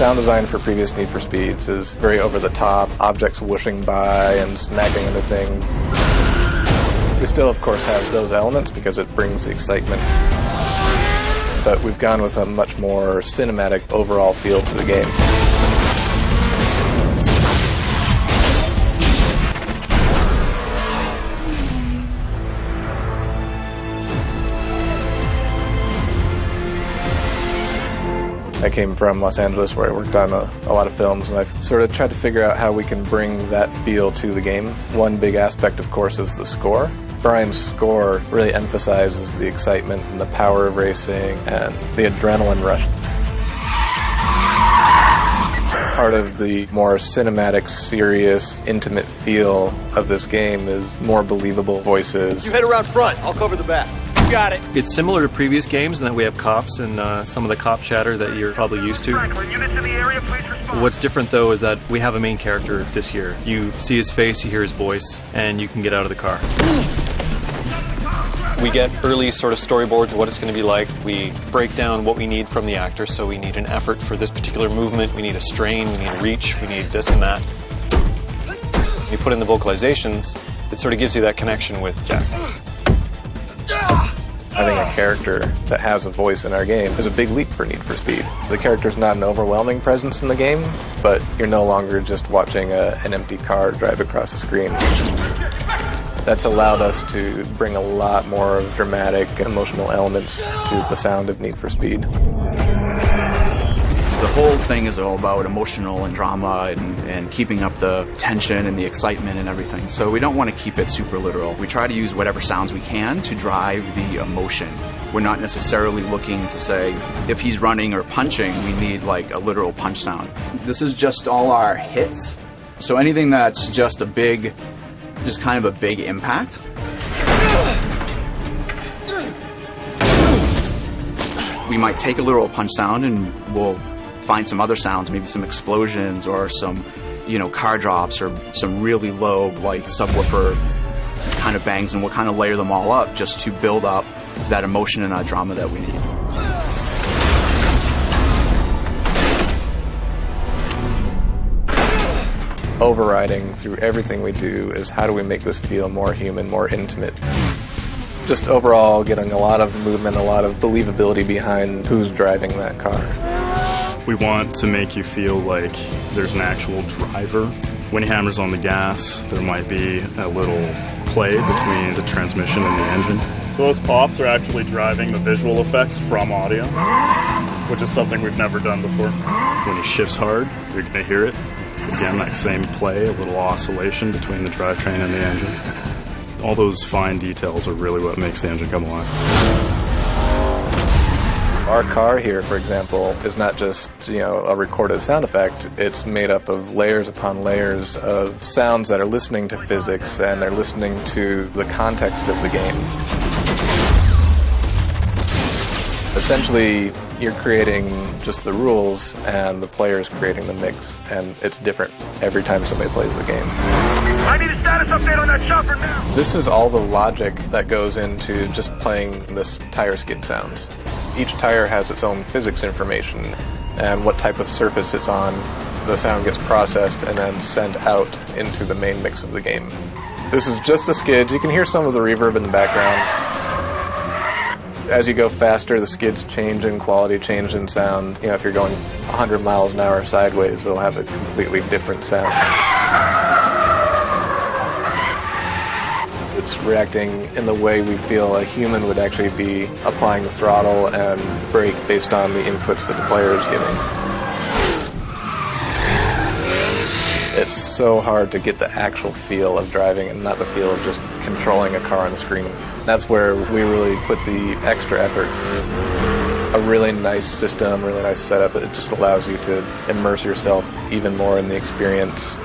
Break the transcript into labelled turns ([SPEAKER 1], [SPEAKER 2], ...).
[SPEAKER 1] sound design for previous Need for Speeds is very over-the-top, objects whooshing by and smacking into things. We still, of course, have those elements because it brings the excitement. But we've gone with a much more cinematic overall feel to the game. I came from Los Angeles, where I worked on a lot of films, and I've sort of tried to figure out how we can bring that feel to the game. One big aspect, of course, is the score. Brian's score really emphasizes the excitement and the power of racing and the adrenaline rush. Part of the more cinematic, serious, intimate feel of this game is more believable voices.
[SPEAKER 2] You head around front, I'll cover the back. Got it.
[SPEAKER 3] It's similar to previous games in that we have cops and some of the cop chatter that you're probably used to.
[SPEAKER 2] Units in the area, please respond.
[SPEAKER 3] What's different, though, is that we have a main character this year. You see his face, you hear his voice, and you can get out of the car. We get early sort of storyboards of what it's going to be like. We break down what we need from the actor, so we need an effort for this particular movement, we need a strain, we need a reach, we need this and that. You put in the vocalizations, it sort of gives you that connection with Jack.
[SPEAKER 1] Having a character that has a voice in our game is a big leap for Need for Speed. The character's not an overwhelming presence in the game, but you're no longer just watching an empty car drive across the screen. That's allowed us to bring a lot more dramatic, emotional elements to the sound of Need for Speed.
[SPEAKER 4] The whole thing is all about emotional and drama and keeping up the tension and the excitement and everything. So we don't want to keep it super literal. We try to use whatever sounds we can to drive the emotion. We're not necessarily looking to say, if he's running or punching, we need like a literal punch sound. This is just all our hits. So anything that's just just kind of a big impact. We might take a literal punch sound and we'll find some other sounds, maybe some explosions or some, car drops or some really low, like subwoofer kind of bangs, and we'll kind of layer them all up just to build up that emotion and that drama that we need.
[SPEAKER 1] Overriding through everything we do is how do we make this feel more human, more intimate. Just overall getting a lot of movement, a lot of believability behind who's driving that car.
[SPEAKER 5] We want to make you feel like there's an actual driver. When he hammers on the gas, there might be a little play between the transmission and the engine. So those pops are actually driving the visual effects from audio, which is something we've never done before. When he shifts hard, you're going to hear it. Again, that same play, a little oscillation between the drivetrain and the engine. All those fine details are really what makes the engine come alive.
[SPEAKER 1] Our car here, for example, is not just, a recorded sound effect. It's made up of layers upon layers of sounds that are listening to physics and they're listening to the context of the game. Essentially, you're creating just the rules and the player's creating the mix, and it's different every time somebody plays the game.
[SPEAKER 2] I need a status update on that chopper now!
[SPEAKER 1] This is all the logic that goes into just playing this tire skid sounds. Each tire has its own physics information and what type of surface it's on. The sound gets processed and then sent out into the main mix of the game. This is just the skids. You can hear some of the reverb in the background. As you go faster, the skids change in quality, change in sound. If you're going 100 miles an hour sideways, it'll have a completely different sound. It's reacting in the way we feel a human would actually be applying the throttle and brake based on the inputs that the player is giving. It's so hard to get the actual feel of driving and not the feel of just controlling a car on the screen. That's where we really put the extra effort. A really nice system, really nice setup. It just allows you to immerse yourself even more in the experience.